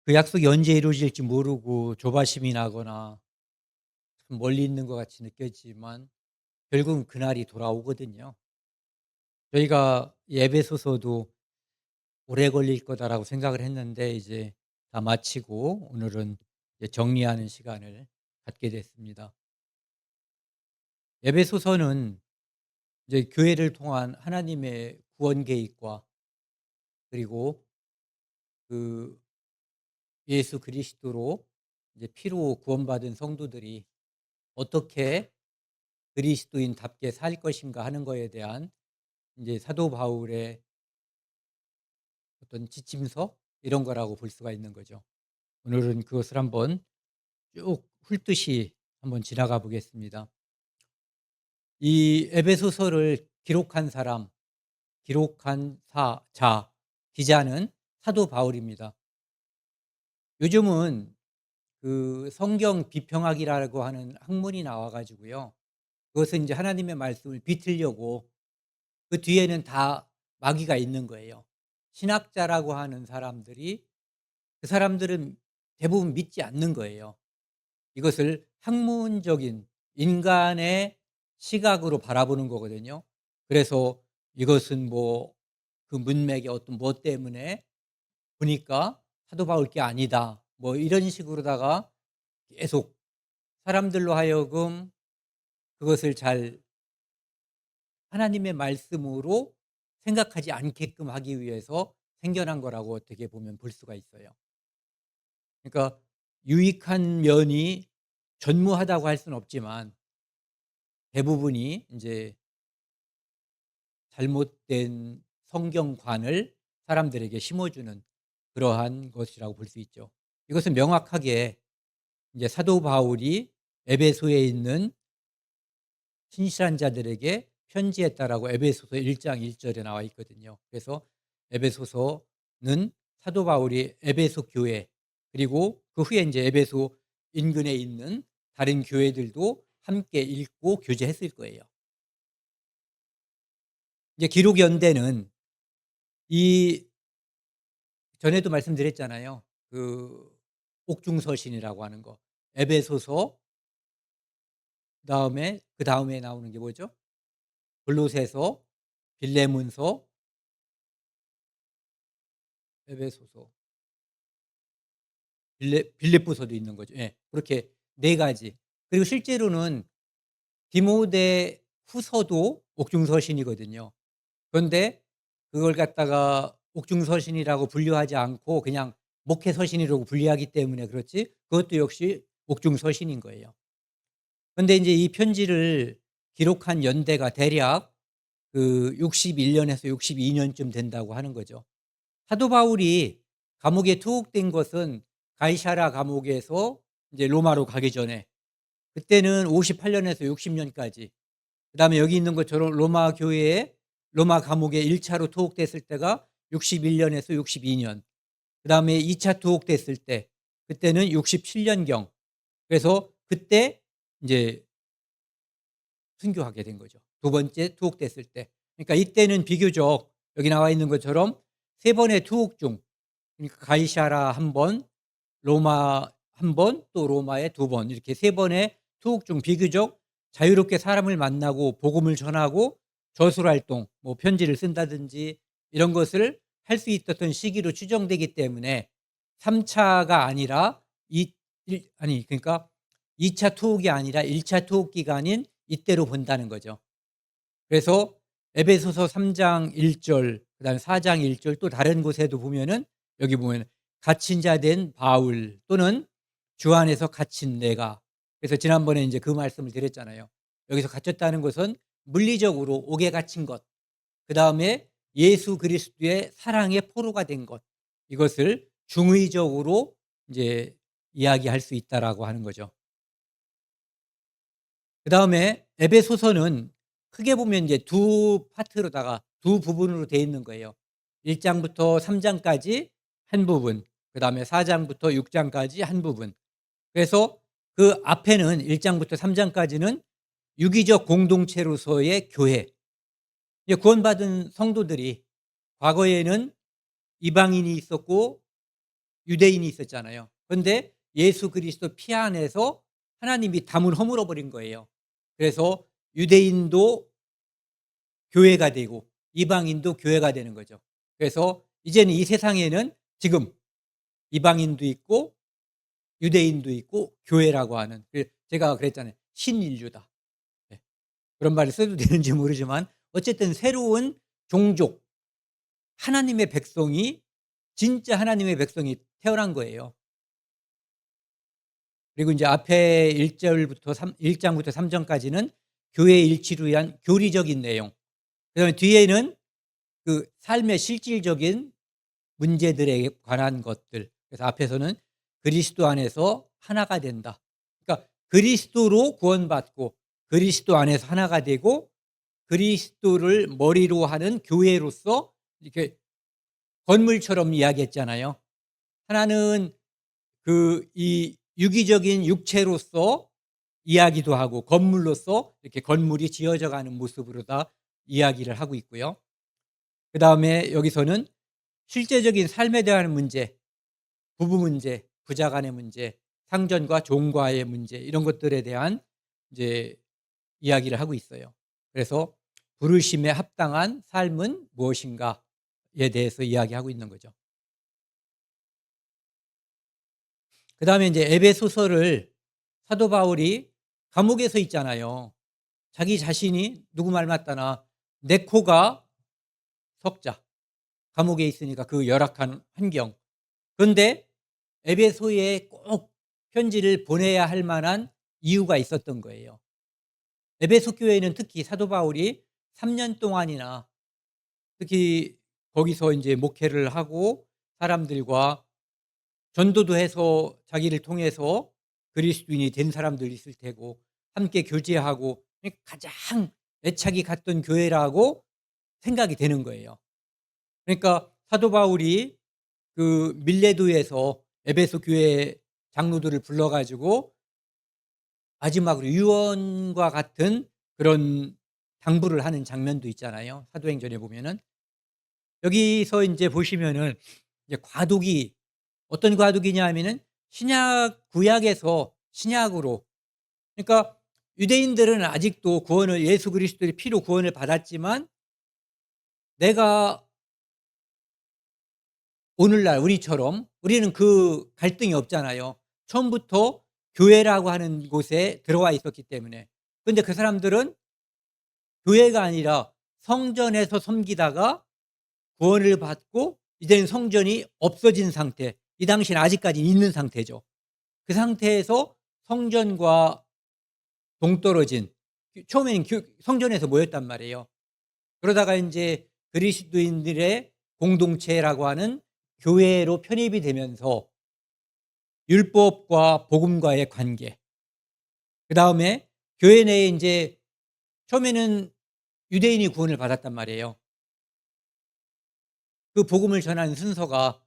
그 약속이 언제 이루어질지 모르고 조바심이 나거나 좀 멀리 있는 것 같이 느껴지지만 결국은 그날이 돌아오거든요. 저희가 예배소서도 '오래 걸릴 거다.'라고 생각을 했는데 이제 다 마치고 오늘은 이제 정리하는 시간을 갖게 됐습니다. 예배소서는 이제 교회를 통한 하나님의 구원 계획과 그리고 그 예수 그리스도로 이제 피로 구원받은 성도들이 어떻게 그리스도인답게 살 것인가 하는 거에 대한 인제 사도 바울의 어떤 지침서 이런 거라고 볼 수가 있는 거죠. 오늘은 그것을 한번 쭉 훑듯이 한번 지나가 보겠습니다. 이 에베소서를 기록한 사람, 기록한 기자는 사도 바울입니다. 요즘은 그 성경 비평학이라고 하는 학문이 나와 가지고요. 그것은 인제 하나님의 말씀을 비틀려고 그 뒤에는 다 마귀가 있는 거예요. 신학자라고 하는 사람들이 그 사람들은 대부분 믿지 않는 거예요. 이것을 학문적인 인간의 시각으로 바라보는 거거든요. 그래서 이것은 뭐 그 문맥의 어떤 뭐 때문에 보니까 사도 바울 게 아니다. 뭐 이런 식으로다가 계속 사람들로 하여금 그것을 잘 하나님의 말씀으로 생각하지 않게끔 하기 위해서 생겨난 거라고 어떻게 보면 볼 수가 있어요. 그러니까 유익한 면이 전무하다고 할 수는 없지만 대부분이 인제 잘못된 성경관을 사람들에게 심어주는 그러한 것이라고 볼 수 있죠. 이것은 명확하게 인제 사도 바울이 에베소에 있는 신실한 자들에게 편지했다라고 에베소서 1장 1 절에 나와 있거든요. 그래서 에베소서는 사도 바울이 에베소 교회 그리고 그 후에 인제 에베소 인근에 있는 다른 교회들도 함께 읽고 교제했을 거예요. 이제 기록 연대는 이 전에도 말씀드렸잖아요. 그 옥중서신이라고 하는 거. 에베소서 그다음에 나오는 게 뭐죠? 골로새서, 빌레몬서, 에베소서, 빌립보서도 있는 거죠. 예. 그렇게 네 가지. 그리고 실제로는 디모데후서도 옥중서신이거든요. 그런데 그걸 갖다가 옥중서신이라고 분류하지 않고 그냥 목회서신이라고 분류하기 때문에 그렇지 그것도 역시 옥중서신인 거예요. 그런데 인제 이 편지를 기록한 연대가 대략 그 61 년에서 62 년쯤 된다고 하는 거죠. 사도 바울이 감옥에 투옥된 것은 가이사랴 감옥에서 이제 로마로 가기 전에 그때는 58 년에서 60 년까지 그다음에 여기 있는 것처럼 로마 감옥에 1 차로 투옥됐을 때가 61 년에서 62 년. 그다음에 2차 투옥됐을 때 그때는 67 년경. 그래서 그때 인제 순교하게 된 거죠. 두 번째 투옥됐을 때. 그러니까 이때는 비교적 여기 나와 있는 것처럼 세 번의 투옥 중 그러니까 가이사랴 한 번, 로마 한 번, 또 로마에 두 번 이렇게 세 번의 투옥 중 비교적 자유롭게 사람을 만나고 복음을 전하고 저술 활동 뭐 편지를 쓴다든지 이런 것을 할 수 있었던 시기로 추정되기 때문에 3 차가 아니라 이 일 아니 그러니까 2차 투옥이 아니라 1차 투옥 기간인 이때로 본다는 거죠. 그래서 에베소서 3장 1절 그다음에 4장 1절 또 다른 곳에도 보면은 여기 보면은 "갇힌 자 된 바울 또는 주 안에서 갇힌 내가." 그래서 지난번에 인제 그 말씀을 드렸잖아요. 여기서 갇혔다는 것은 물리적으로 옥에 갇힌 것, 그다음에 예수 그리스도의 사랑의 포로가 된 것, 이것을 중의적으로 인제 이야기할 수 있다라고 하는 거죠. 그다음에 에베소서는 크게 보면 이제 두 파트로다가 두 부분으로 돼 있는 거예요. 1 장부터 3 장까지 한 부분, 그다음에 4 장부터 6 장까지 한 부분. 그래서 그 앞에는 1 장부터 3 장까지는 유기적 공동체로서의 교회. 이제 구원받은 성도들이 과거에는 이방인이 있었고 유대인이 있었잖아요. 그런데 예수 그리스도 피 안에서 하나님이 담을 허물어 버린 거예요. 그래서 유대인도 교회가 되고 이방인도 교회가 되는 거죠. 그래서 이제는 이 세상에는 지금 이방인도 있고 유대인도 있고 교회라고 하는, 제가 그랬잖아요. 신인류다. 네. 그런 말을 써도 되는지 모르지만 어쨌든 새로운 종족, 하나님의 백성이, 진짜 하나님의 백성이 태어난 거예요. 그리고 이제 앞에 1 장부터 3 장까지는 교회 일치를 위한 교리적인 내용. 그다음에 뒤에는 그 삶의 실질적인 문제들에 관한 것들. 그래서 앞에서는 그리스도 안에서 하나가 된다. 그러니까 그리스도로 구원받고 그리스도 안에서 하나가 되고 그리스도를 머리로 하는 교회로서 이렇게 건물처럼 이야기했잖아요. 하나는 이 유기적인 육체로서 이야기도 하고 건물로서 이렇게 건물이 지어져 가는 모습으로 다 이야기를 하고 있고요. 그다음에 여기서는 실제적인 삶에 대한 문제, 부부 문제, 부자 간의 문제, 상전과 종과의 문제, 이런 것들에 대한 이제 이야기를 하고 있어요. 그래서 부르심에 합당한 삶은 무엇인가에 대해서 이야기하고 있는 거죠. 그다음에 이제 에베소서를 사도 바울이 감옥에서 있잖아요. 자기 자신이 누구 말 맞다나 네코가 석자, 감옥에 있으니까 그 열악한 환경. 그런데 에베소에 꼭 편지를 보내야 할 만한 이유가 있었던 거예요. 에베소 교회는 특히 사도 바울이 3년 동안이나 특히 거기서 인제 목회를 하고 사람들과 전도도 해서 자기를 통해서 그리스도인이 된 사람들이 있을 테고 함께 교제하고 가장 애착이 갔던 교회라고 생각이 되는 거예요. 그러니까 사도 바울이 그 밀레도에서 에베소 교회 장로들을 불러 가지고 마지막으로 유언과 같은 그런 당부를 하는 장면도 있잖아요, 사도행전에 보면은. 여기서 인제 보시면은 이제 과도기, 어떤 과도기냐 하면은 신약 구약에서 신약으로, 그러니까 유대인들은 아직도 구원을 예수 그리스도의 피로 구원을 받았지만 내가 오늘날 우리처럼 우리는 그 갈등이 없잖아요. 처음부터 교회라고 하는 곳에 들어와 있었기 때문에. 근데 그 사람들은 교회가 아니라 성전에서 섬기다가 구원을 받고 이제는 성전이 없어진 상태, 이 당시는 아직까지 있는 상태죠. 그 상태에서 성전과 동떨어진, 처음에는 성전에서 모였단 말이에요. 그러다가 인제 그리스도인들의 공동체라고 하는 교회로 편입이 되면서 율법과 복음과의 관계, 그다음에 교회 내에 인제 처음에는 유대인이 구원을 받았단 말이에요. 그 복음을 전하는 순서가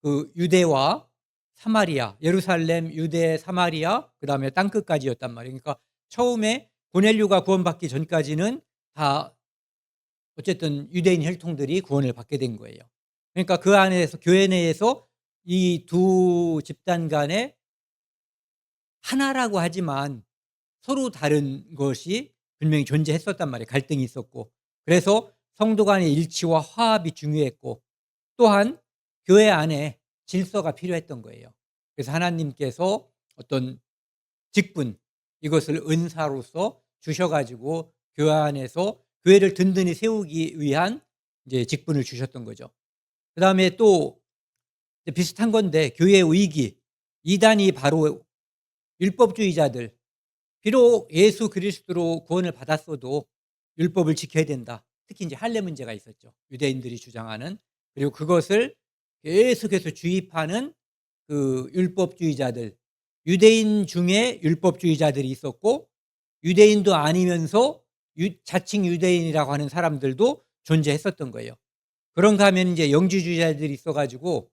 그 유대와 사마리아, 예루살렘, 유대, 사마리아, 그다음에 땅끝까지였단 말이에요. 그러니까 처음에 고넬료가 구원받기 전까지는 다 어쨌든 유대인 혈통들이 구원을 받게 된 거예요. 그러니까 그 안에서 교회 내에서 이 두 집단 간에 하나라고 하지만 서로 다른 것이 분명히 존재했었단 말이에요. 갈등이 있었고. 그래서 성도 간의 일치와 화합이 중요했고, 또한 교회 안에 질서가 필요했던 거예요. 그래서 하나님께서 어떤 직분, 이것을 은사로서 주셔 가지고 교회 안에서 교회를 든든히 세우기 위한 이제 직분을 주셨던 거죠. 그다음에 또 이제 비슷한 건데 교회의 위기, 이단이 바로 율법주의자들, 비록 예수 그리스도로 구원을 받았어도 율법을 지켜야 된다. 특히 이제 할례 문제가 있었죠, 유대인들이 주장하는. 그리고 그것을 계속해서 주입하는 그 율법주의자들, 유대인 중에 율법주의자들이 있었고 유대인도 아니면서 자칭 유대인이라고 하는 사람들도 존재했었던 거예요. 그런가 하면 이제 영주주의자들이 있어 가지고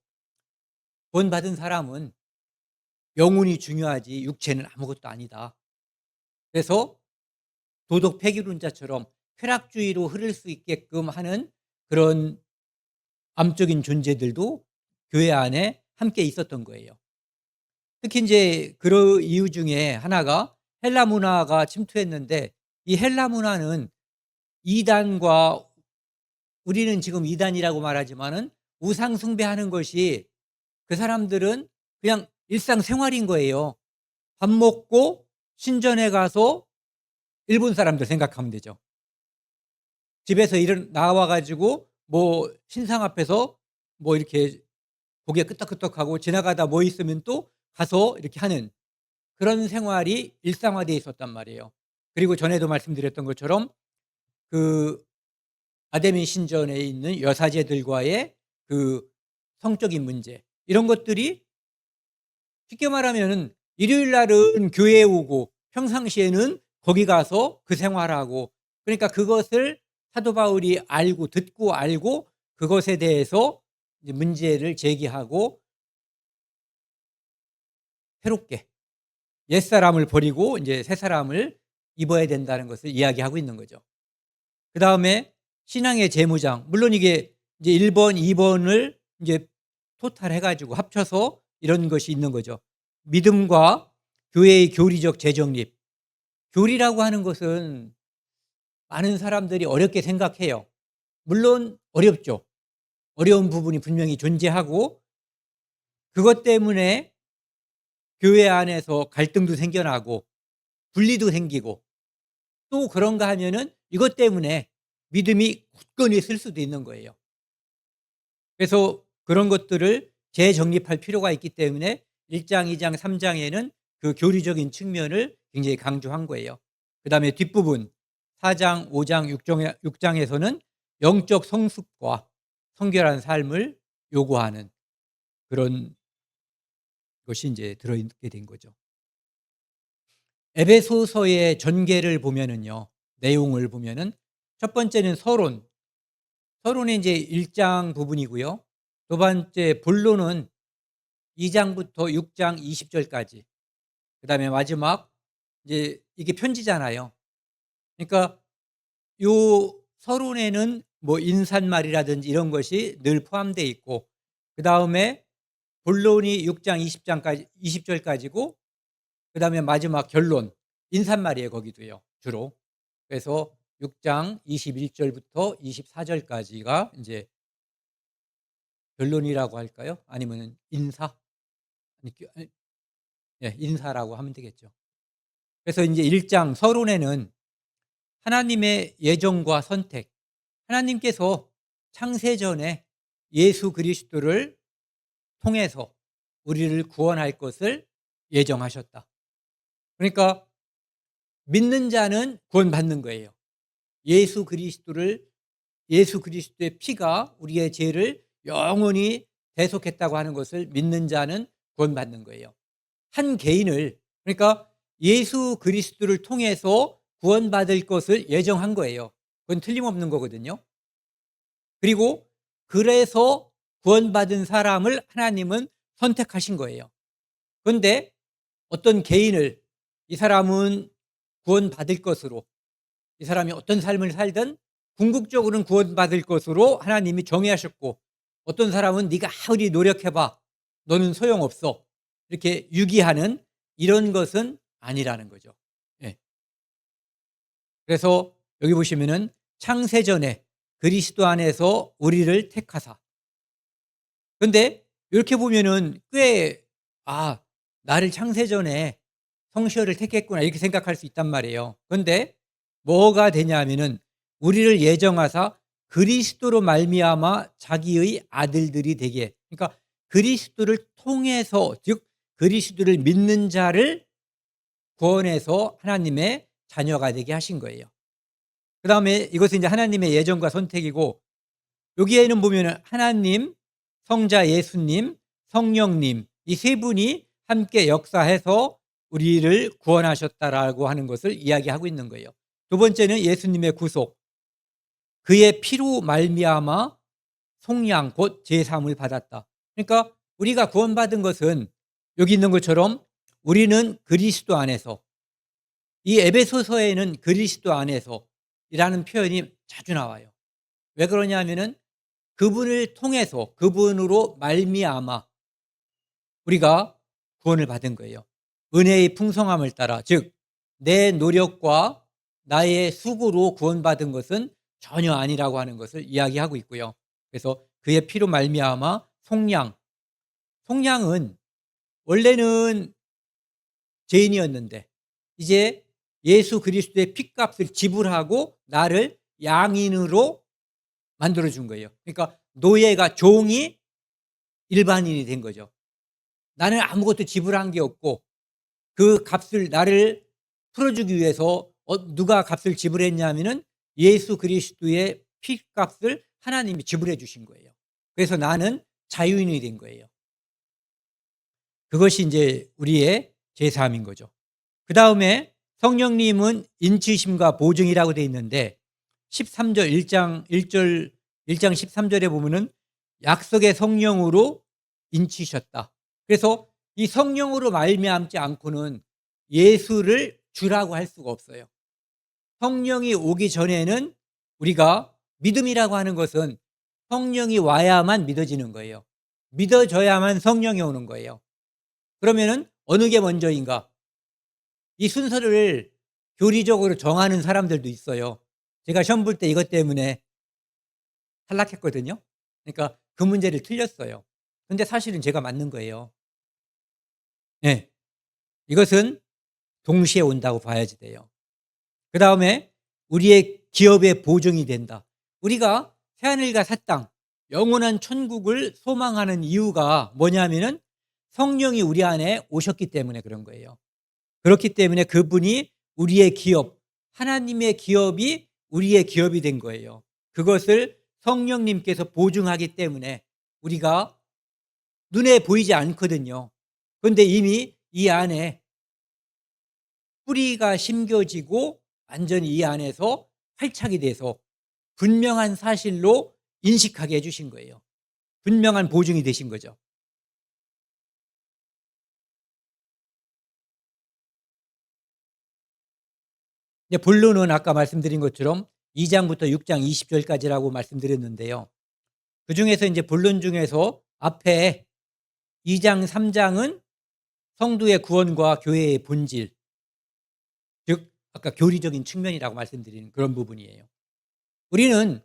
구원받은 사람은 영혼이 중요하지 육체는 아무것도 아니다. 그래서 도덕 폐기론자처럼 쾌락주의로 흐를 수 있게끔 하는 그런 암적인 존재들도 교회 안에 함께 있었던 거예요. 특히 인제 그 이유 중에 하나가 헬라 문화가 침투했는데, 이 헬라 문화는 이단과, 우리는 지금 이단이라고 말하지만은 우상 숭배하는 것이 그 사람들은 그냥 일상생활인 거예요. 밥 먹고 신전에 가서, 일본 사람들 생각하면 되죠. 집에서 나와 가지고 뭐 신상 앞에서 뭐 이렇게 고개 끄덕끄덕하고, 지나가다 뭐 있으면 또 가서 이렇게 하는 그런 생활이 일상화되어 있었단 말이에요. 그리고 전에도 말씀드렸던 것처럼 그 아데미 신전에 있는 여사제들과의 그 성적인 문제, 이런 것들이 쉽게 말하면은 일요일 날은 교회에 오고 평상시에는 거기 가서 그 생활하고, 그러니까 그것을 사도 바울이 알고, 듣고 알고 그것에 대해서 이제 문제를 제기하고, 새롭게 옛사람을 버리고 인제 새사람을 입어야 된다는 것을 이야기하고 있는 거죠. 그다음에 신앙의 재무장, 물론 이게 이제 1 번, 2 번을 인제 토탈해 가지고 합쳐서 이런 것이 있는 거죠. 믿음과 교회의 교리적 재정립. 교리라고 하는 것은 많은 사람들이 어렵게 생각해요. 물론 어렵죠. 어려운 부분이 분명히 존재하고, 그것 때문에 교회 안에서 갈등도 생겨나고 분리도 생기고, 또 그런가 하면은 이것 때문에 믿음이 굳건히 설 수도 있는 거예요. 그래서 그런 것들을 재정립할 필요가 있기 때문에 1 장, 2 장, 3 장에는 그 교리적인 측면을 굉장히 강조한 거예요. 그다음에 뒷부분 4 장, 5 장, 6 장에서는 영적 성숙과 성결한 삶을 요구하는 그런 것이 인제 들어 있게 된 거죠. 에베소서의 전개를 보면은요, 내용을 보면은 첫 번째는 서론. 서론이 인제 1장 부분이고요. 두 번째 본론은 2 장부터 6장 20 절까지. 그다음에 마지막 이제 이게 편지잖아요. 그러니까 요 서론에는 뭐 인사말이라든지 이런 것이 늘 포함되어 있고, 그다음에 본론이 6장 20 장까지 20 절까지고, 그다음에 마지막 결론 인사말이에요, 거기도요, 주로. 그래서 6장 21 절부터 24 절까지가 인제 결론이라고 할까요? 아니면은 인사? 아니 예, 인사라고 하면 되겠죠. 그래서 인제 1장 서론에는 하나님의 예정과 선택, 하나님께서 창세전에 예수 그리스도를 통해서 우리를 구원할 것을 예정하셨다. 그러니까 믿는 자는 구원받는 거예요. 예수 그리스도를, 예수 그리스도의 피가 우리의 죄를 영원히 대속했다고 하는 것을 믿는 자는 구원받는 거예요. 한 개인을, 그러니까 예수 그리스도를 통해서 구원받을 것을 예정한 거예요. 그건 틀림없는 거거든요. 그리고 그래서 구원받은 사람을 하나님은 선택하신 거예요. 그런데 어떤 개인을, 이 사람은 구원받을 것으로, 이 사람이 어떤 삶을 살든 궁극적으로는 구원받을 것으로 하나님이 정의하셨고, 어떤 사람은 네가 아무리 노력해 봐, 너는 소용없어, 이렇게 유기하는 이런 것은 아니라는 거죠. 예. 그래서 여기 보시면은 창세전에 그리스도 안에서 우리를 택하사. 근데 이렇게 보면은 꽤 '아, 나를 창세전에 성시열을 택했구나.' 이렇게 생각할 수 있단 말이에요. 그런데 뭐가 되냐면은 우리를 예정하사 그리스도로 말미암아 자기의 아들들이 되게, 그러니까 그리스도를 통해서, 즉 그리스도를 믿는 자를 구원해서 하나님의 자녀가 되게 하신 거예요. 그다음에 이것은 이제 하나님의 예정과 선택이고, 여기에는 보면은 하나님, 성자 예수님, 성령님, 이 세 분이 함께 역사해서 우리를 구원하셨다라고 하는 것을 이야기하고 있는 거예요. 두 번째는 예수님의 구속, 그의 피로 말미암아 속량 곧 제사함을 받았다. 그러니까 우리가 구원받은 것은 여기 있는 것처럼 우리는 그리스도 안에서, 이 에베소서에는 그리스도 안에서이라는 표현이 자주 나와요. 왜 그러냐면은 그분을 통해서, 그분으로 말미암아, 우리가 구원을 받은 거예요. 은혜의 풍성함을 따라, 즉 내 노력과 나의 수고로 구원받은 것은 전혀 아니라고 하는 것을 이야기하고 있고요. 그래서 그의 피로 말미암아 속량은 원래는 죄인이었는데 이제 예수 그리스도의 핏값을 지불하고 나를 양인으로 만들어 준 거예요. 그러니까 노예가, 종이 일반인이 된 거죠. 나는 아무것도 지불한 게 없고 그 값을 나를 풀어주기 위해서 누가 값을 지불했냐면은 예수 그리스도의 피값을 하나님이 지불해 주신 거예요. 그래서 나는 자유인이 된 거예요. 그것이 이제 우리의 제사함인 거죠. 그 다음에 성령님은 인치심과 보증이라고 되어 있는데 13절 1장 13절에 보면은 약속의 성령으로 인치셨다. 그래서 이 성령으로 말미암지 않고는 예수를 주라고 할 수가 없어요. 성령이 오기 전에는 우리가 믿음이라고 하는 것은 성령이 와야만 믿어지는 거예요. 믿어져야만 성령이 오는 거예요. 그러면은 어느 게 먼저인가? 이 순서를 교리적으로 정하는 사람들도 있어요. 제가 시험 볼 때 이것 때문에 탈락했거든요. 그러니까 그 문제를 틀렸어요. 근데 사실은 제가 맞는 거예요. 네. 이것은 동시에 온다고 봐야지 돼요. 그 다음에 우리의 기업의 보증이 된다. 우리가 새하늘과 새 땅, 영원한 천국을 소망하는 이유가 뭐냐면은 성령이 우리 안에 오셨기 때문에 그런 거예요. 그렇기 때문에 그분이 우리의 기업, 하나님의 기업이 우리의 기업이 된 거예요. 그것을 성령님께서 보증하기 때문에 우리가 눈에 보이지 않거든요. 그런데 이미 이 안에 뿌리가 심겨지고 완전히 이 안에서 활착이 돼서 분명한 사실로 인식하게 해주신 거예요. 분명한 보증이 되신 거죠. 본론은 아까 말씀드린 것처럼 2장부터 6장 20절까지라고 말씀드렸는데요. 그중에서 이제 본론 중에서 앞에 2장 3장은 성도의 구원과 교회의 본질, 즉 아까 교리적인 측면이라고 말씀드린 그런 부분이에요. 우리는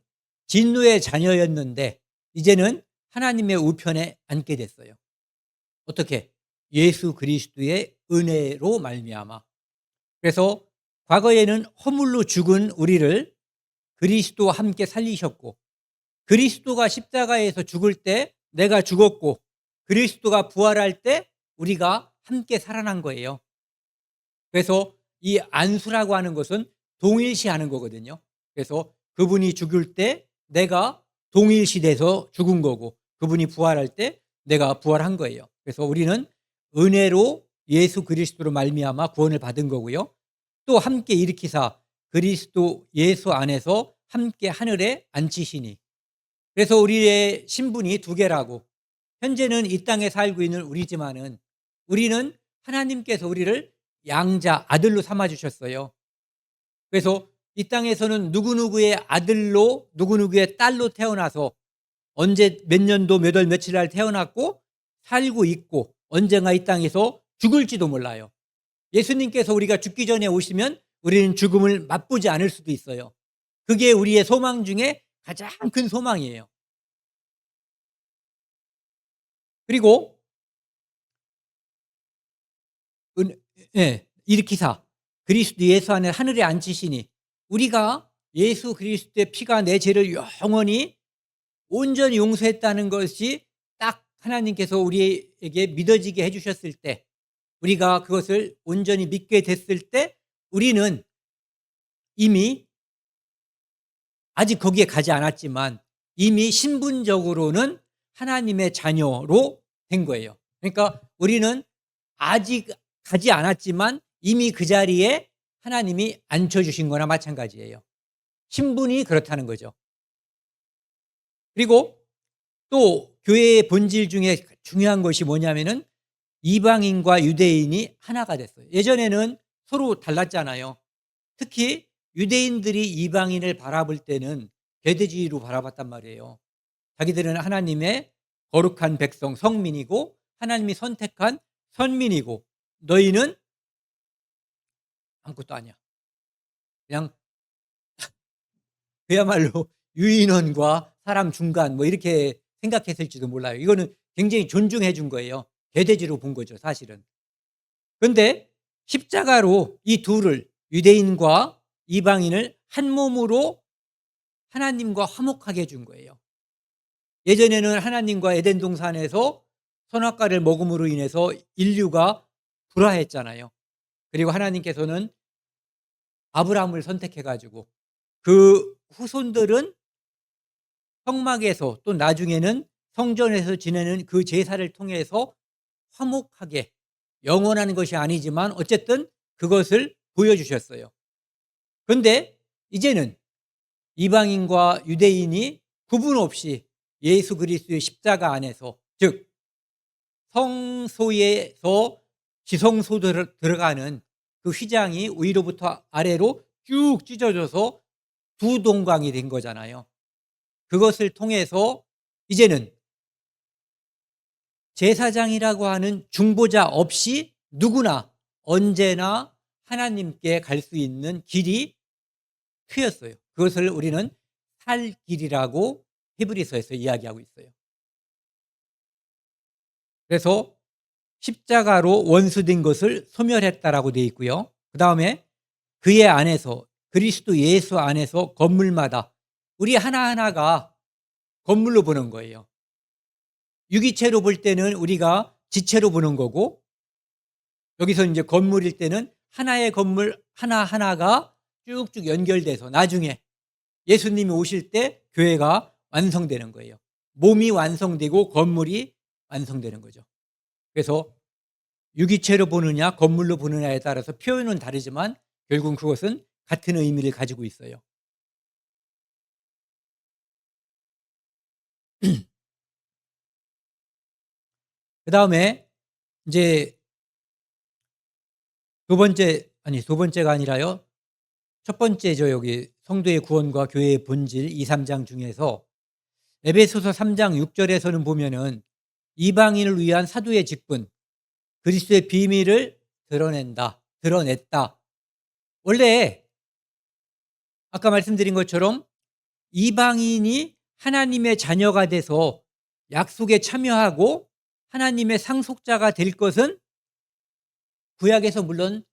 진노의 자녀였는데 이제는 하나님의 우편에 앉게 됐어요. 어떻게? 예수 그리스도의 은혜로 말미암아. 그래서 과거에는 허물로 죽은 우리를 그리스도와 함께 살리셨고, 그리스도가 십자가에서 죽을 때 내가 죽었고 그리스도가 부활할 때 우리가 함께 살아난 거예요. 그래서 이 안수라고 하는 것은 동일시하는 거거든요. 그래서 그분이 죽을 때 내가 동일시돼서 죽은 거고 그분이 부활할 때 내가 부활한 거예요. 그래서 우리는 은혜로 예수 그리스도로 말미암아 구원을 받은 거고요. 또 함께 일으키사 그리스도 예수 안에서 함께 하늘에 앉히시니. 그래서 우리의 신분이 두 개라고. 현재는 이 땅에 살고 있는 우리지만은 우리는 하나님께서 우리를 양자 아들로 삼아 주셨어요. 그래서 이 땅에서는 누구누구의 아들로 누구누구의 딸로 태어나서 언제 몇 년도 몇 월 며칠 날 태어났고 살고 있고 언젠가 이 땅에서 죽을지도 몰라요. 예수님께서 우리가 죽기 전에 오시면 우리는 죽음을 맛보지 않을 수도 있어요. 그게 우리의 소망 중에 가장 큰 소망이에요. 그리고 예, 일으키사 그리스도 예수 안에 하늘에 앉히시니 우리가 예수 그리스도의 피가 내 죄를 영원히 온전히 용서했다는 것이 딱 하나님께서 우리에게 믿어지게 해주셨을 때 우리가 그것을 온전히 믿게 됐을 때 우리는 이미 아직 거기에 가지 않았지만 이미 신분적으로는 하나님의 자녀로 된 거예요. 그러니까 우리는 아직 가지 않았지만 이미 그 자리에 하나님이 앉혀주신 거나 마찬가지예요. 신분이 그렇다는 거죠. 그리고 또 교회의 본질 중에 중요한 것이 뭐냐면은 이방인과 유대인이 하나가 됐어요. 예전에는 서로 달랐잖아요. 특히 유대인들이 이방인을 바라볼 때는 개돼지로 바라봤단 말이에요. 자기들은 하나님의 거룩한 백성, 성민이고 하나님이 선택한 선민이고 너희는 아무것도 아니야. 그냥 그야말로 유인원과 사람 중간 뭐 이렇게 생각했을지도 몰라요. 이거는 굉장히 존중해 준 거예요. 개돼지로 본 거죠, 사실은. 그런데 십자가로 이 둘을 유대인과 이방인을 한 몸으로 하나님과 화목하게 해 준 거예요. 예전에는 하나님과 에덴 동산에서 선악과를 먹음으로 인해서 인류가 불화했잖아요. 그리고 하나님께서는 아브라함을 선택해 가지고 그 후손들은 성막에서 또 나중에는 성전에서 지내는 그 제사를 통해서 화목하게 영원한 것이 아니지만 어쨌든 그것을 보여주셨어요. 그런데 이제는 이방인과 유대인이 구분 없이 예수 그리스도의 십자가 안에서 즉 성소에서 지성소 들어가는 그 휘장이 위로부터 아래로 쭉 찢어져서 두 동강이 된 거잖아요. 그것을 통해서 이제는 제사장이라고 하는 중보자 없이 누구나 언제나 하나님께 갈 수 있는 길이 트였어요. 그것을 우리는 살 길이라고 히브리서에서 이야기하고 있어요. 그래서 십자가로 원수된 것을 소멸했다라고 되어 있고요. 그 다음에 그의 안에서 그리스도 예수 안에서 건물마다 우리 하나하나가 건물로 보는 거예요. 유기체로 볼 때는 우리가 지체로 보는 거고 여기서 이제 건물일 때는 하나의 건물 하나하나가 쭉쭉 연결돼서 나중에 예수님이 오실 때 교회가 완성되는 거예요. 몸이 완성되고 건물이 완성되는 거죠. 그래서 유기체로 보느냐 건물로 보느냐에 따라서 표현은 다르지만 결국은 그것은 같은 의미를 가지고 있어요. 그 다음에 이제 두 번째가 아니라요. 첫 번째죠. 여기 성도의 구원과 교회의 본질 2, 3장 중에서 에베소서 3장 6절에서는 보면은 이방인을 위한 사도의 직분, 그리스도의 비밀을 드러냈다. 원래 아까 말씀드린 것처럼 이방인이 하나님의 자녀가 돼서 약속에 참여하고 하나님의 상속자가 될 것은 구약에서 물론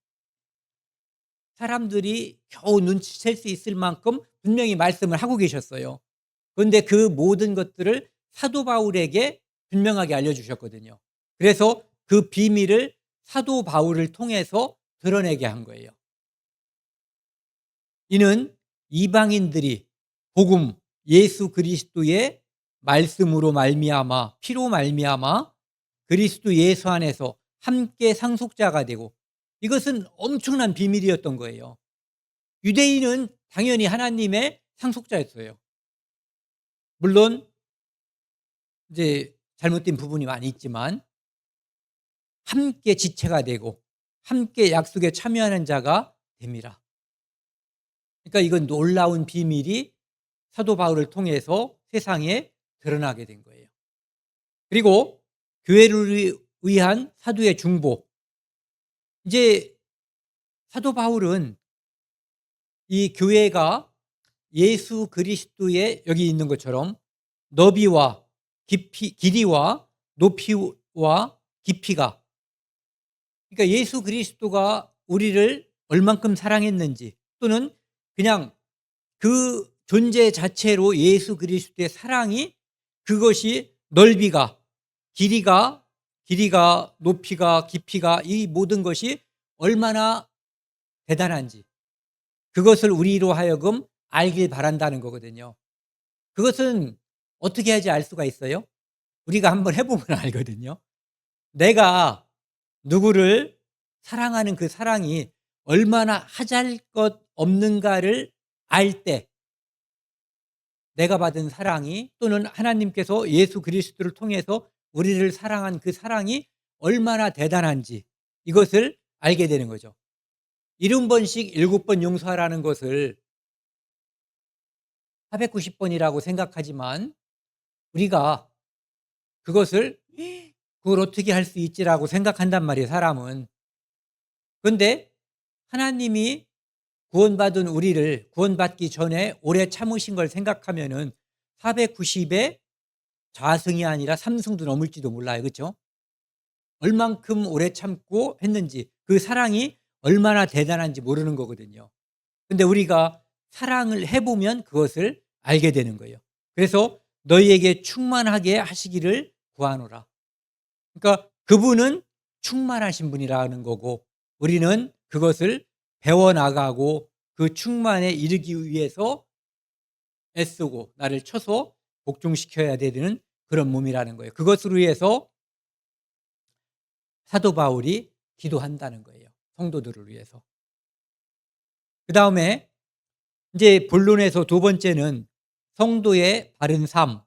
사람들이 겨우 눈치챌 수 있을 만큼 분명히 말씀을 하고 계셨어요. 그런데 그 모든 것들을 사도 바울에게 분명하게 알려주셨거든요. 그래서 그 비밀을 사도 바울을 통해서 드러내게 한 거예요. 이는 이방인들이 복음 예수 그리스도의 말씀으로 말미암아 피로 말미암아 그리스도 예수 안에서 함께 상속자가 되고 이것은 엄청난 비밀이었던 거예요. 유대인은 당연히 하나님의 상속자였어요. 물론 이제 잘못된 부분이 많이 있지만 함께 지체가 되고 함께 약속에 참여하는 자가 됩니다. 그러니까 이건 놀라운 비밀이 사도 바울을 통해서 세상에 드러나게 된 거예요. 그리고 교회를 위한 사도의 중보. 이제 사도 바울은 이 교회가 예수 그리스도의 여기 있는 것처럼 너비와 길이와 높이와 깊이가 그러니까 예수 그리스도가 우리를 얼만큼 사랑했는지 또는 그냥 그 존재 자체로 예수 그리스도의 사랑이 그것이 넓이가 길이가 높이가 깊이가 이 모든 것이 얼마나 대단한지 그것을 우리로 하여금 알길 바란다는 거거든요. 그것은 어떻게 해야지 알 수가 있어요? 우리가 한번 해보면 알거든요. 내가 누구를 사랑하는 그 사랑이 얼마나 하잘것없는가를 알 때 내가 받은 사랑이 또는 하나님께서 예수 그리스도를 통해서 우리를 사랑한 그 사랑이 얼마나 대단한지 이것을 알게 되는 거죠. 70번씩 7번 용서하라는 것을 490번이라고 생각하지만 우리가 그것을 그걸 어떻게 할 수 있지라고 생각한단 말이에요, 사람은. 그런데 하나님이 구원받은 우리를 구원받기 전에 오래 참으신 걸 생각하면은 490에 좌승이 아니라 삼승도 넘을지도 몰라요. 그렇죠? 얼만큼 오래 참고 했는지 그 사랑이 얼마나 대단한지 모르는 거거든요. 근데 우리가 사랑을 해 보면 그것을 알게 되는 거예요. 그래서 너희에게 충만하게 하시기를 구하노라. 그러니까 그분은 충만하신 분이라는 거고 우리는 그것을 배워 나가고 그 충만에 이르기 위해서 애쓰고 나를 쳐서 복종시켜야 되는 그런 몸이라는 거예요. 그것을 위해서 사도 바울이 기도한다는 거예요. 성도들을 위해서. 그다음에 이제 본론에서 두 번째는 성도의 바른 삶.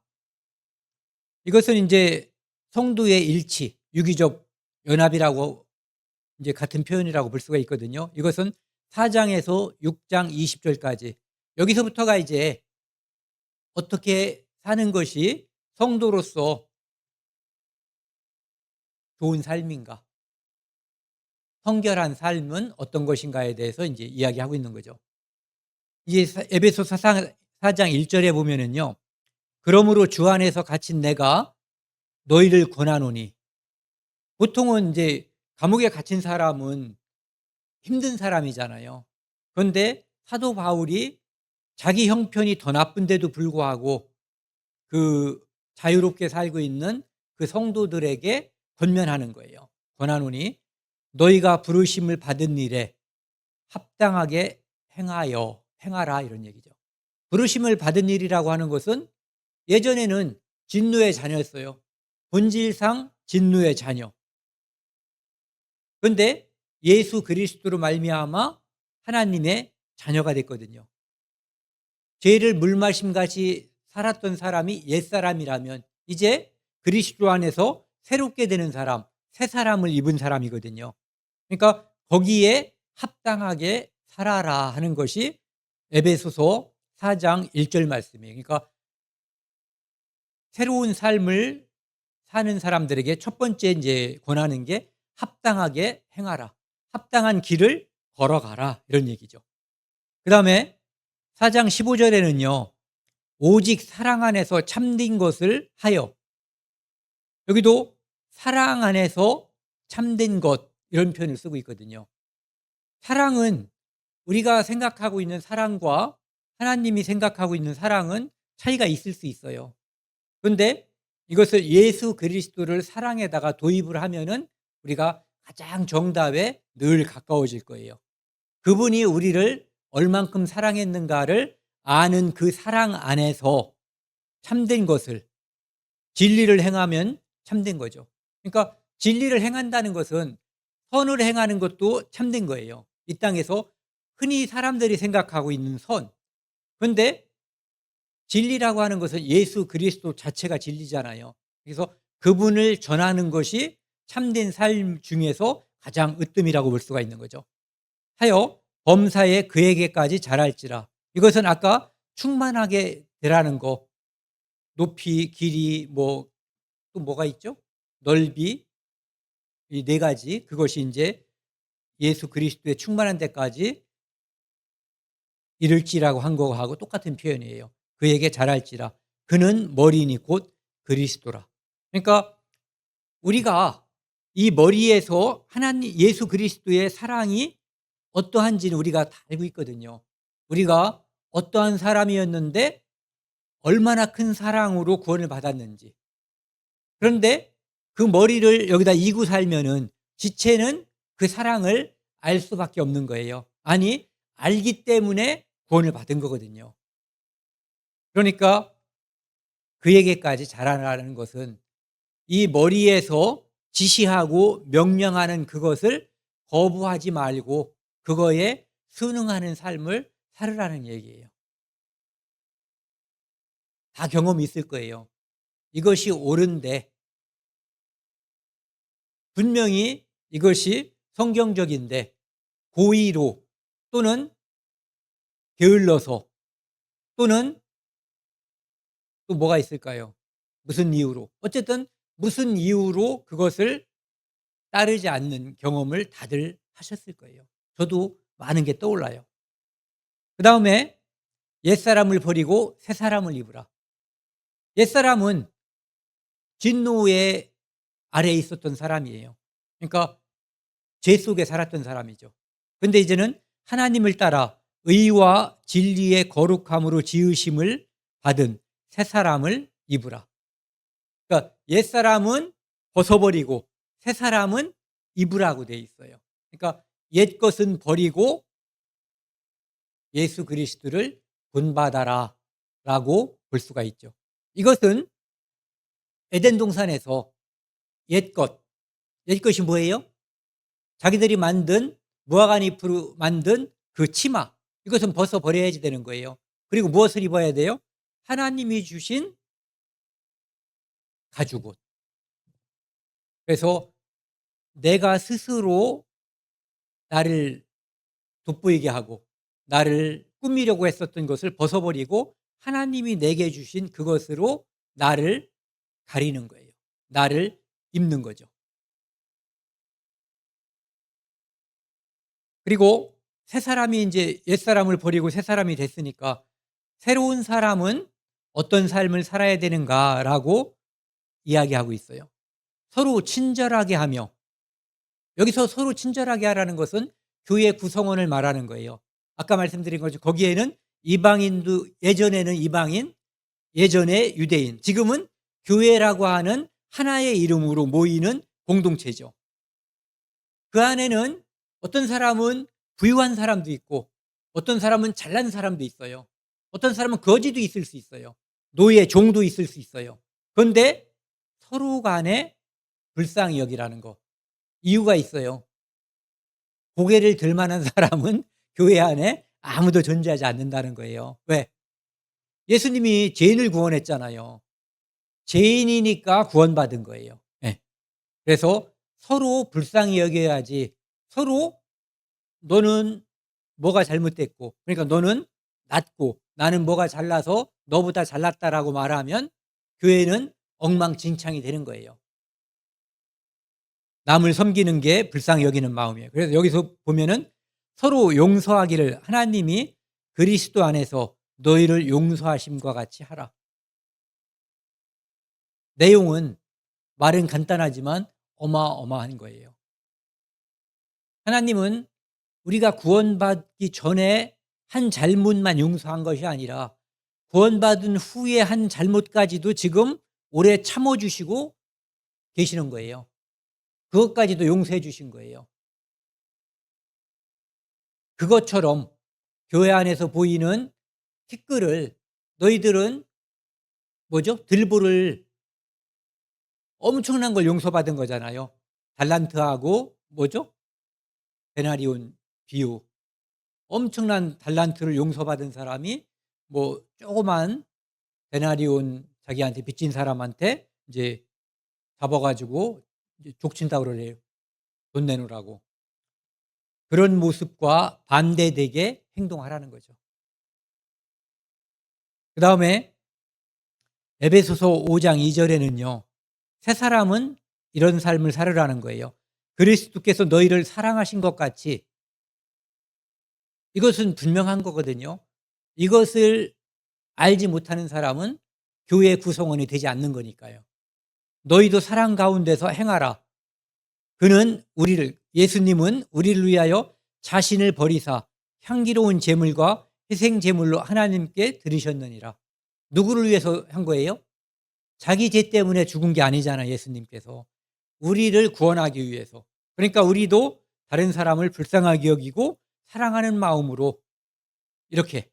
이것은 인제 성도의 일치, 유기적 연합이라고 이제 같은 표현이라고 볼 수가 있거든요. 이것은 4 장에서 6장 20 절까지 여기서부터가 이제 어떻게 사는 것이 성도로서 좋은 삶인가, 성결한 삶은 어떤 것인가에 대해서 인제 이야기하고 있는 거죠. 이게 에베소서 4장 1 절에 보면은요. 그러므로 주 안에서 갇힌 내가 너희를 권하노니 보통은 인제 감옥에 갇힌 사람은 힘든 사람이잖아요. 그런데 사도 바울이 자기 형편이 더 나쁜데도 불구하고 그 자유롭게 살고 있는 그 성도들에게 권면하는 거예요. 권하노니 너희가 부르심을 받은 일에 합당하게 행하라 이런 얘기죠. 부르심을 받은 일이라고 하는 것은 예전에는 진노의 자녀였어요. 본질상 진노의 자녀. 그런데 예수 그리스도로 말미암아 하나님의 자녀가 됐거든요. 죄를 물마심같이 살았던 사람이 옛사람이라면 이제 그리스도 안에서 새롭게 되는 사람, 새 사람을 입은 사람이거든요. 그러니까 거기에 합당하게 살아라 하는 것이 에베소서 4장 1절 말씀이에요. 그러니까 새로운 삶을 사는 사람들에게 첫 번째 이제 권하는 게 합당하게 행하라. 합당한 길을 걸어가라. 이런 얘기죠. 그다음에 4장 15 절에는요. 오직 사랑 안에서 참된 것을 하여 여기도 사랑 안에서 참된 것 이런 표현을 쓰고 있거든요. 사랑은 우리가 생각하고 있는 사랑과 하나님이 생각하고 있는 사랑은 차이가 있을 수 있어요. 그런데 이것을 예수 그리스도를 사랑에다가 도입을 하면은 우리가 가장 정답에 늘 가까워질 거예요. 그분이 우리를 얼만큼 사랑했는가를 아는 그 사랑 안에서 참된 것을 진리를 행하면 참된 거죠. 그러니까 진리를 행한다는 것은 선을 행하는 것도 참된 거예요. 이 땅에서 흔히 사람들이 생각하고 있는 선. 그런데 진리라고 하는 것은 예수 그리스도 자체가 진리잖아요. 그래서 그분을 전하는 것이 참된 삶 중에서 가장 으뜸이라고 볼 수가 있는 거죠. 하여 범사에 그에게까지 자랄지라. 이것은 아까 충만하게 되라는 거, 높이, 길이, 뭐 또 뭐가 있죠? 넓이, 이 네 가지 그것이 이제 예수 그리스도의 충만한 데까지 이를지라고 한 거하고 똑같은 표현이에요. 그에게 자랄지라. 그는 머리니 곧 그리스도라. 그러니까 우리가 이 머리에서 하나님 예수 그리스도의 사랑이 어떠한지는 우리가 다 알고 있거든요. 우리가 어떠한 사람이었는데 얼마나 큰 사랑으로 구원을 받았는지. 그런데 그 머리를 여기다 이고 살면은 지체는 그 사랑을 알 수밖에 없는 거예요. 아니, 알기 때문에 구원을 받은 거거든요. 그러니까 그에게까지 자라나는 것은 이 머리에서 지시하고 명령하는 그것을 거부하지 말고 그거에 순응하는 삶을 살으라는 얘기예요. 다 경험이 있을 거예요. 이것이 옳은데 분명히 이것이 성경적인데 고의로 또는 게을러서 또는 또 뭐가 있을까요? 무슨 이유로? 어쨌든 무슨 이유로 그것을 따르지 않는 경험을 다들 하셨을 거예요. 저도 많은 게 떠올라요. 그다음에 옛사람을 버리고 새사람을 입으라. 옛사람은 진노의 아래에 있었던 사람이에요. 그러니까 죄 속에 살았던 사람이죠. 근데 이제는 하나님을 따라 의와 진리의 거룩함으로 지으심을 받은 새사람을 입으라. 그러니까 옛사람은 벗어버리고 새사람은 입으라고 돼 있어요. 그러니까 옛것은 버리고 예수 그리스도를 본받아라라고 볼 수가 있죠. 이것은 에덴 동산에서 옛것이 뭐예요? 자기들이 만든 무화과 잎으로 만든 그 치마, 이것은 벗어버려야지 되는 거예요. 그리고 무엇을 입어야 돼요? 하나님이 주신 가죽옷. 그래서 내가 스스로 나를 돋보이게 하고 나를 꾸미려고 했었던 것을 벗어버리고 하나님이 내게 주신 그것으로 나를 가리는 거예요. 나를 입는 거죠. 그리고 새 사람이 이제 옛사람을 버리고 새 사람이 됐으니까 새로운 사람은 어떤 삶을 살아야 되는가라고 이야기하고 있어요. 서로 친절하게 하며, 여기서 서로 친절하게 하라는 것은 교회 구성원을 말하는 거예요. 아까 말씀드린 거죠. 거기에는 이방인도, 예전에는 이방인, 예전에 유대인, 지금은 교회라고 하는 하나의 이름으로 모이는 공동체죠. 그 안에는 어떤 사람은 부유한 사람도 있고 어떤 사람은 잘난 사람도 있어요. 어떤 사람은 거지도 있을 수 있어요. 노예, 종도 있을 수 있어요. 그런데 서로 간에 불쌍히 여기라는 거, 이유가 있어요. 고개를 들 만한 사람은 교회 안에 아무도 존재하지 않는다는 거예요. 왜? 예수님이 죄인을 구원했잖아요. 죄인이니까 구원받은 거예요. 예. 그래서 서로 불쌍히 여겨야지. 서로 너는 뭐가 잘못됐고, 그러니까 너는 낮고 나는 뭐가 잘나서 너보다 잘났다라고 말하면 교회는 엉망진창이 되는 거예요. 남을 섬기는 게 불쌍히 여기는 마음이에요. 그래서 여기서 보면은 서로 용서하기를 하나님이 그리스도 안에서 너희를 용서하심과 같이 하라. 내용은 말은 간단하지만 어마어마한 거예요. 하나님은 우리가 구원받기 전에 한 잘못만 용서한 것이 아니라 구원받은 후에 한 잘못까지도 지금 오래 참아주시고 계시는 거예요. 그것까지도 용서해 주신 거예요. 그것처럼 교회 안에서 보이는 티끌을 너희들은 뭐죠? 들보를 엄청난 걸 용서받은 거잖아요. 달란트하고 뭐죠? 데나리온 비유. 엄청난 달란트를 용서받은 사람이 뭐 조그만 데나리온 자기한테 빚진 사람한테 이제 잡아 가지고 이제 족친다고 그러래요. 돈 내놓으라고. 그런 모습과 반대되게 행동하라는 거죠. 그다음에 에베소서 5장 2 절에는요. 새 사람은 이런 삶을 살으라는 거예요. 그리스도께서 너희를 사랑하신 것 같이, 이것은 분명한 거거든요. 이것을 알지 못하는 사람은 교회 구성원이 되지 않는 거니까요. 너희도 사랑 가운데서 행하라. 그는 예수님은 우리를 위하여 자신을 버리사 향기로운 제물과 희생 제물로 하나님께 드리셨느니라. 누구를 위해서 한 거예요? 자기 죄 때문에 죽은 게 아니잖아요, 예수님께서. 우리를 구원하기 위해서. 그러니까 우리도 다른 사람을 불쌍하게 여기고 사랑하는 마음으로 이렇게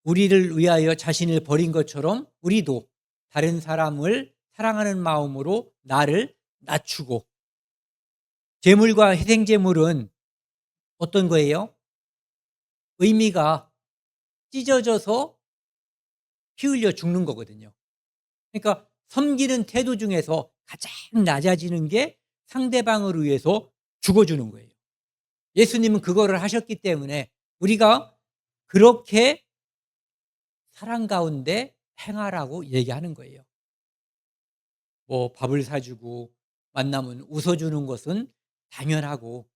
우리를 위하여 자신을 버린 것처럼 우리도 다른 사람을 사랑하는 마음으로 나를 낮추고, 제물과 희생 제물은 어떤 거예요? 의미가 찢어져서 피 흘려 죽는 거거든요. 그러니까 섬기는 태도 중에서 가장 낮아지는 게 상대방을 위해서 죽어주는 거예요. 예수님은 그거를 하셨기 때문에 우리가 그렇게 사랑 가운데 행하라고 얘기하는 거예요. 뭐 밥을 사 주고 만나면 웃어 주는 것은 당연하고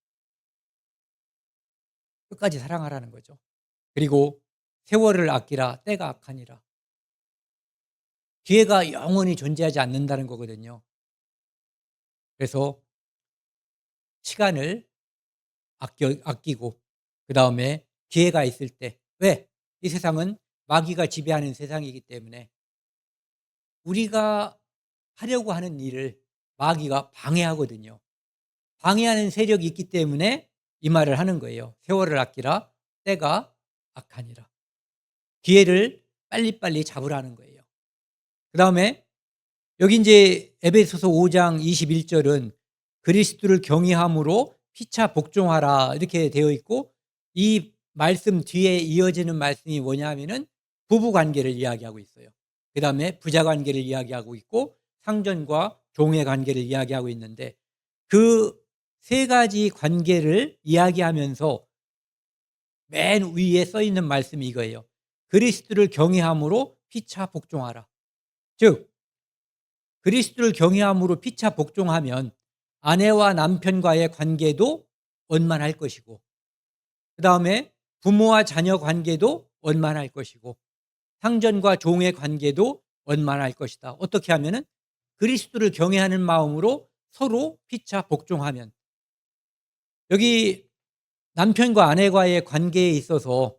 끝까지 사랑하라는 거죠. 그리고 세월을 아끼라 때가 악하니라. 기회가 영원히 존재하지 않는다는 거거든요. 그래서 시간을 아끼고 그다음에 기회가 있을 때 왜? 이 세상은 마귀가 지배하는 세상이기 때문에 우리가 하려고 하는 일을 마귀가 방해하거든요. 방해하는 세력이 있기 때문에 이 말을 하는 거예요. 세월을 아끼라 때가 악하니라. 기회를 빨리빨리 잡으라는 거예요. 그다음에 여기 인제 에베소서 5장 21 절은 그리스도를 경외함으로 피차 복종하라 이렇게 되어 있고 이 말씀 뒤에 이어지는 말씀이 뭐냐 하면은 부부 관계를 이야기하고 있어요. 그다음에 부자 관계를 이야기하고 있고 상전과 종의 관계를 이야기하고 있는데 그 세 가지 관계를 이야기하면서 맨 위에 써 있는 말씀이 이거예요. 그리스도를 경외함으로 피차 복종하라. 즉 그리스도를 경외함으로 피차 복종하면 아내와 남편과의 관계도 원만할 것이고 그다음에 부모와 자녀 관계도 원만할 것이고 상전과 종의 관계도 원만할 것이다. 어떻게 하면은 그리스도를 경외하는 마음으로 서로 피차 복종하면 여기 남편과 아내와의 관계에 있어서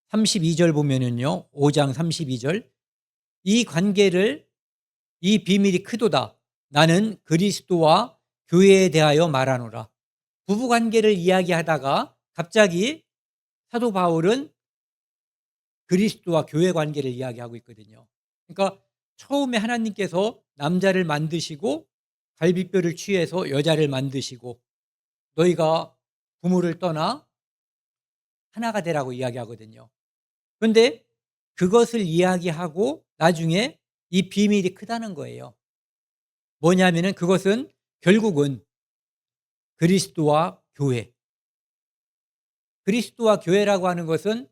32절 보면은요. 5장 32절 이 관계를 이 비밀이 크도다. 나는 그리스도와 교회에 대하여 말하노라. 부부 관계를 이야기하다가 갑자기 사도 바울은 그리스도와 교회 관계를 이야기하고 있거든요. 그러니까 처음에 하나님께서 남자를 만드시고 갈비뼈를 취해서 여자를 만드시고 너희가 부모를 떠나 하나가 되라고 이야기하거든요. 그런데 그것을 이야기하고 나중에 이 비밀이 크다는 거예요. 뭐냐면은 그것은 결국은 그리스도와 교회. 그리스도와 교회라고 하는 것은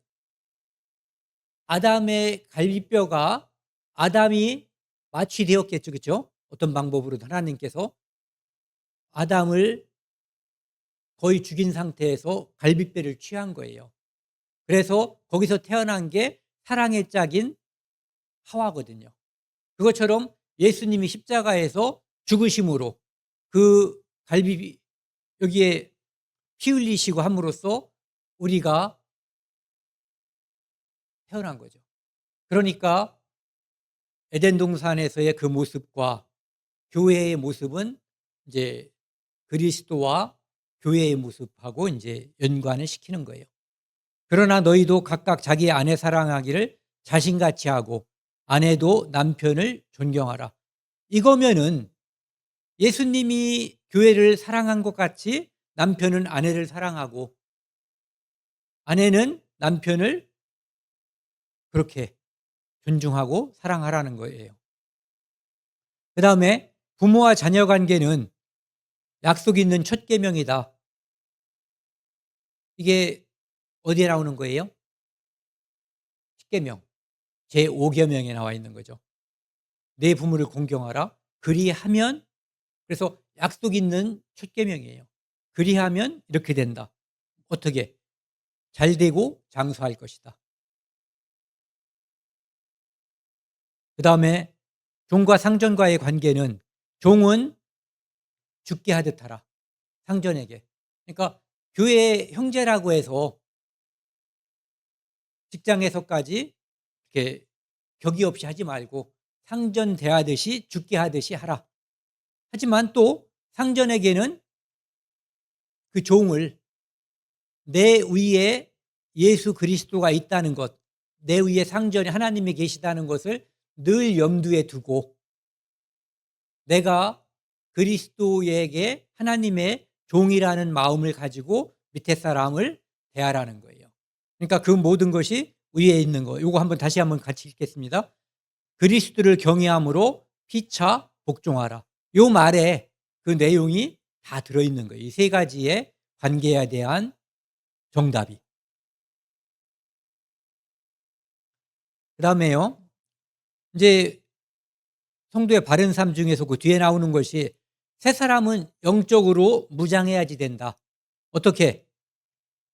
아담의 갈비뼈가 아담이 마취되었겠죠. 그렇죠? 어떤 방법으로든 하나님께서 아담을 거의 죽인 상태에서 갈비뼈를 취한 거예요. 그래서 거기서 태어난 게 사랑의 짝인 하와거든요. 그것처럼 예수님이 십자가에서 죽으심으로 그 갈비 여기에 피 흘리시고 함으로써 우리가 태어난 거죠. 그러니까 에덴 동산에서의 그 모습과 교회의 모습은 이제 그리스도와 교회의 모습하고 인제 연관을 시키는 거예요. 그러나 너희도 각각 자기 아내 사랑하기를 자신같이 하고 아내도 남편을 존경하라. 이거면은 예수님이 교회를 사랑한 것 같이 남편은 아내를 사랑하고 아내는 남편을 그렇게 존중하고 사랑하라는 거예요. 그다음에 부모와 자녀 관계는 약속이 있는 첫 계명이다. 이게 어디에 나오는 거예요? 십계명 제5 계명에 나와 있는 거죠. 내 부모를 공경하라. 그리하면 그래서 약속 있는 첫 계명이에요. 그리하면 이렇게 된다. 어떻게? 잘 되고 장수할 것이다. 그다음에 종과 상전과의 관계는 종은 죽게 하듯 하라. 상전에게. 그러니까 교회 형제라고 해서 직장에서까지 이렇게 격의 없이 하지 말고 상전 대하듯이 죽게 하듯이 하라. 하지만 또 상전에게는 그 종을 내 위에 예수 그리스도가 있다는 것, 내 위에 상전이 하나님이 계시다는 것을 늘 염두에 두고 내가 그리스도에게 하나님의 종이라는 마음을 가지고 밑에 사람을 대하라는 거예요. 그러니까 그 모든 것이 위에 있는 거. 요거 한번 다시 한번 같이 읽겠습니다. 그리스도를 경외함으로 피차 복종하라. 요 말에 그 내용이 다 들어 있는 거예요. 이 세 가지의 관계에 대한 정답이. 그다음에요. 이제 성도의 바른 삶 중에서 그 뒤에 나오는 것이 새 사람은 영적으로 무장해야지 된다. 어떻게?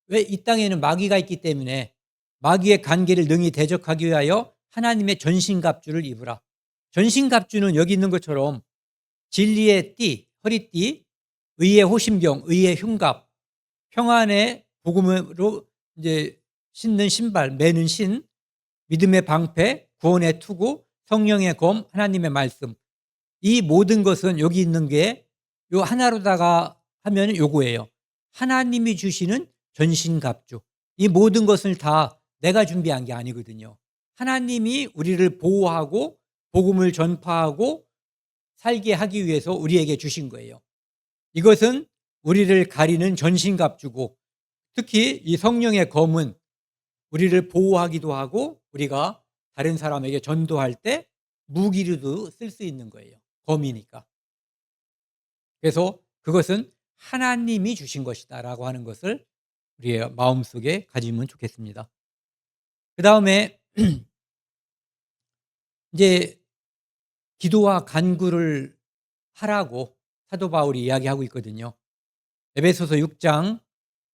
왜 이 땅에는 마귀가 있기 때문에 마귀의 관계를 능히 대적하기 위하여 하나님의 전신갑주를 입으라. 전신갑주는 여기 있는 것처럼 진리의 띠, 허리띠, 의의 호심경, 의의 흉갑, 평안의 복음으로 이제 신는 신발, 매는 신, 믿음의 방패, 구원의 투구, 성령의 검, 하나님의 말씀. 이 모든 것은 여기 있는 게 요 하나로다가 하면 요거예요. 하나님이 주시는 전신갑주. 이 모든 것을 다 내가 준비한 게 아니거든요. 하나님이 우리를 보호하고 복음을 전파하고 살게 하기 위해서 우리에게 주신 거예요. 이것은 우리를 가리는 전신갑주고, 특히 이 성령의 검은 우리를 보호하기도 하고 우리가 다른 사람에게 전도할 때 무기로도 쓸 수 있는 거예요. 검이니까. 그래서 그것은 하나님이 주신 것이다라고 하는 것을 우리의 마음속에 가지면 좋겠습니다. 그다음에 이제 기도와 간구를 하라고 사도 바울이 이야기하고 있거든요. 에베소서 6장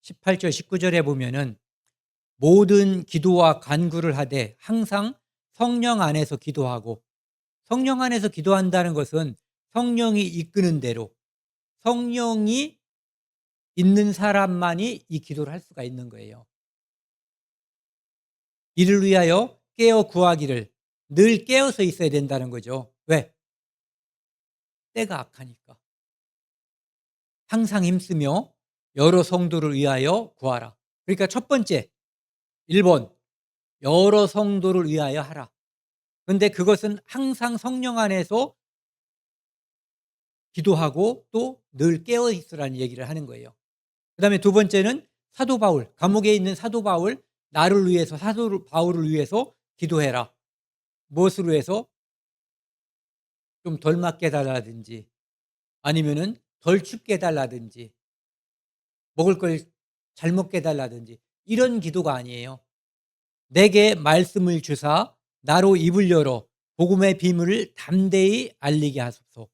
18절 19절에 보면은 모든 기도와 간구를 하되 항상 성령 안에서 기도하고, 성령 안에서 기도한다는 것은 성령이 이끄는 대로, 성령이 있는 사람만이 이 기도를 할 수가 있는 거예요. 이를 위하여 깨어 구하기를, 늘 깨어서 있어야 된다는 거죠. 왜? 때가 악하니까. 항상 힘쓰며 여러 성도를 위하여 구하라. 그러니까 첫 번째 1번 여러 성도를 위하여 하라. 그런데 그것은 항상 성령 안에서 기도하고 또 늘 깨어 있으라는 얘기를 하는 거예요. 그다음에 두 번째는 사도 바울, 감옥에 있는 사도 바울, 나를 위해서, 사도 바울을 위해서 기도해라. 무엇으로 해서? 좀 덜 맞게 해달라든지, 아니면은 덜 춥게 해달라든지, 먹을 걸 잘 먹게 해달라든지, 이런 기도가 아니에요. 내게 말씀을 주사 나로 입을 열어 복음의 비밀을 담대히 알리게 하소서.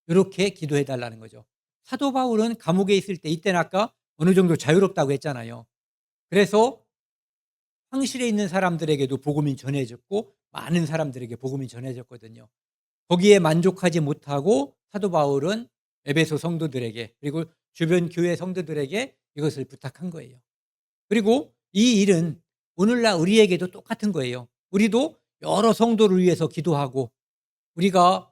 이렇게 기도해 달라는 거죠. 사도 바울은 감옥에 있을 때, 이때는 아까 어느 정도 자유롭다고 했잖아요. 그래서 황실에 있는 사람들에게도 복음이 전해졌고 많은 사람들에게 복음이 전해졌거든요. 거기에 만족하지 못하고 사도 바울은 에베소 성도들에게, 그리고 주변 교회 성도들에게 이것을 부탁한 거예요. 그리고 이 일은 오늘날 우리에게도 똑같은 거예요. 우리도 여러 성도를 위해서 기도하고, 우리가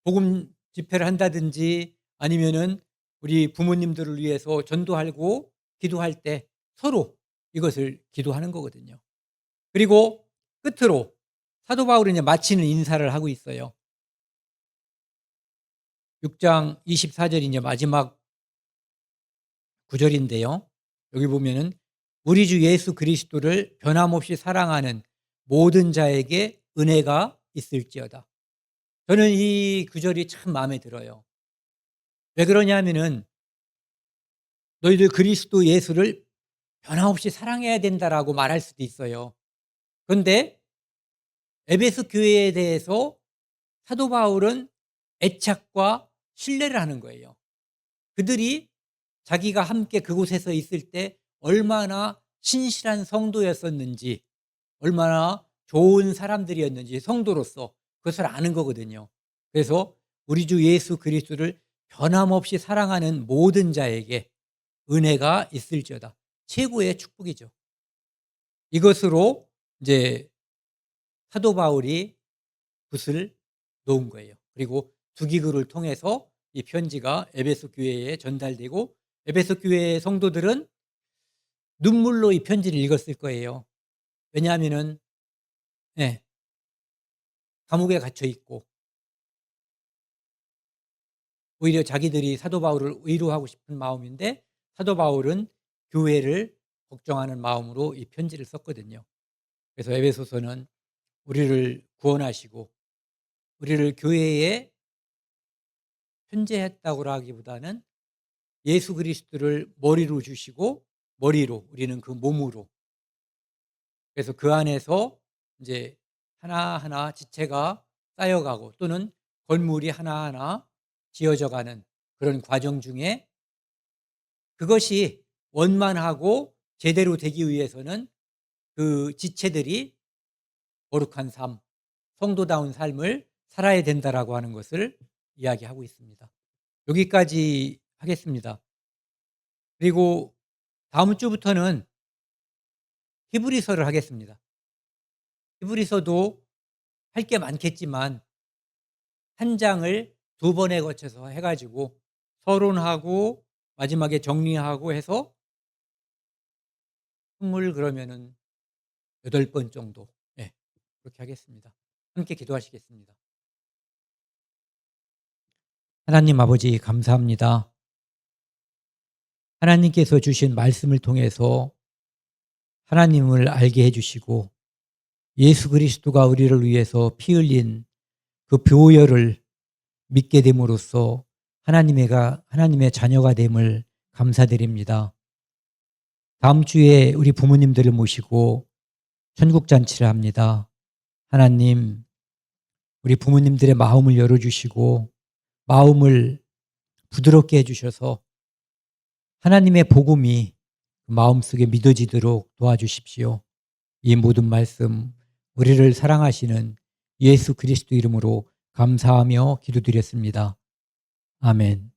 복음 집회를 한다든지 아니면은 우리 부모님들을 위해서 전도하고 기도할 때 서로 이것을 기도하는 거거든요. 그리고 끝으로 사도 바울이 이제 마치는 인사를 하고 있어요. 6장 24절이 이제 마지막 구절인데요. 여기 보면은 우리 주 예수 그리스도를 변함없이 사랑하는 모든 자에게 은혜가 있을지어다. 저는 이 구절이 참 마음에 들어요. 왜 그러냐면은 너희들 그리스도 예수를 변함없이 사랑해야 된다라고 말할 수도 있어요. 그런데 에베소 교회에 대해서 사도 바울은 애착과 신뢰를 하는 거예요. 그들이 자기가 함께 그곳에서 있을 때 얼마나 신실한 성도였었는지, 얼마나 좋은 사람들이었는지 성도로서 그것을 아는 거거든요. 그래서 우리 주 예수 그리스도를 변함없이 사랑하는 모든 자에게 은혜가 있을지어다. 최고의 축복이죠. 이것으로 이제 사도 바울이 붓을 놓은 거예요. 그리고 두기글을 통해서 이 편지가 에베소 교회에 전달되고, 에베소 교회의 성도들은 눈물로 이 편지를 읽었을 거예요. 왜냐하면은 예, 감옥에 갇혀 있고 오히려 자기들이 사도 바울을 위로하고 싶은 마음인데 사도 바울은 교회를 걱정하는 마음으로 이 편지를 썼거든요. 그래서 에베소서는 우리를 구원하시고 우리를 교회에 편재했다고 하기보다는 예수 그리스도를 머리로 주시고 머리로, 우리는 그 몸으로, 그래서 그 안에서 이제 하나하나 지체가 쌓여가고 또는 건물이 하나하나 지어져 가는 그런 과정 중에 그것이 원만하고 제대로 되기 위해서는 그 지체들이 거룩한 삶, 성도다운 삶을 살아야 된다라고 하는 것을 이야기하고 있습니다. 여기까지 하겠습니다. 그리고 다음 주부터는 히브리서를 하겠습니다. 히브리서도 할 게 많겠지만 한 장을 두 번에 거쳐서 해 가지고 서론하고 마지막에 정리하고 해서 그러면은 8번 정도, 예, 그렇게 하겠습니다. 함께 기도하시겠습니다. 하나님 아버지 감사합니다. 하나님께서 주신 말씀을 통해서 하나님을 알게 해 주시고 예수 그리스도가 우리를 위해서 피 흘린 그 보혈을 믿게 됨으로써 하나님의 자녀가 됨을 감사드립니다. 다음 주에 우리 부모님들을 모시고 천국 잔치를 합니다. 하나님, 우리 부모님들의 마음을 열어주시고 마음을 부드럽게 해주셔서 하나님의 복음이 마음속에 믿어지도록 도와주십시오. 이 모든 말씀 우리를 사랑하시는 예수 그리스도 이름으로 감사하며 기도드렸습니다. 아멘.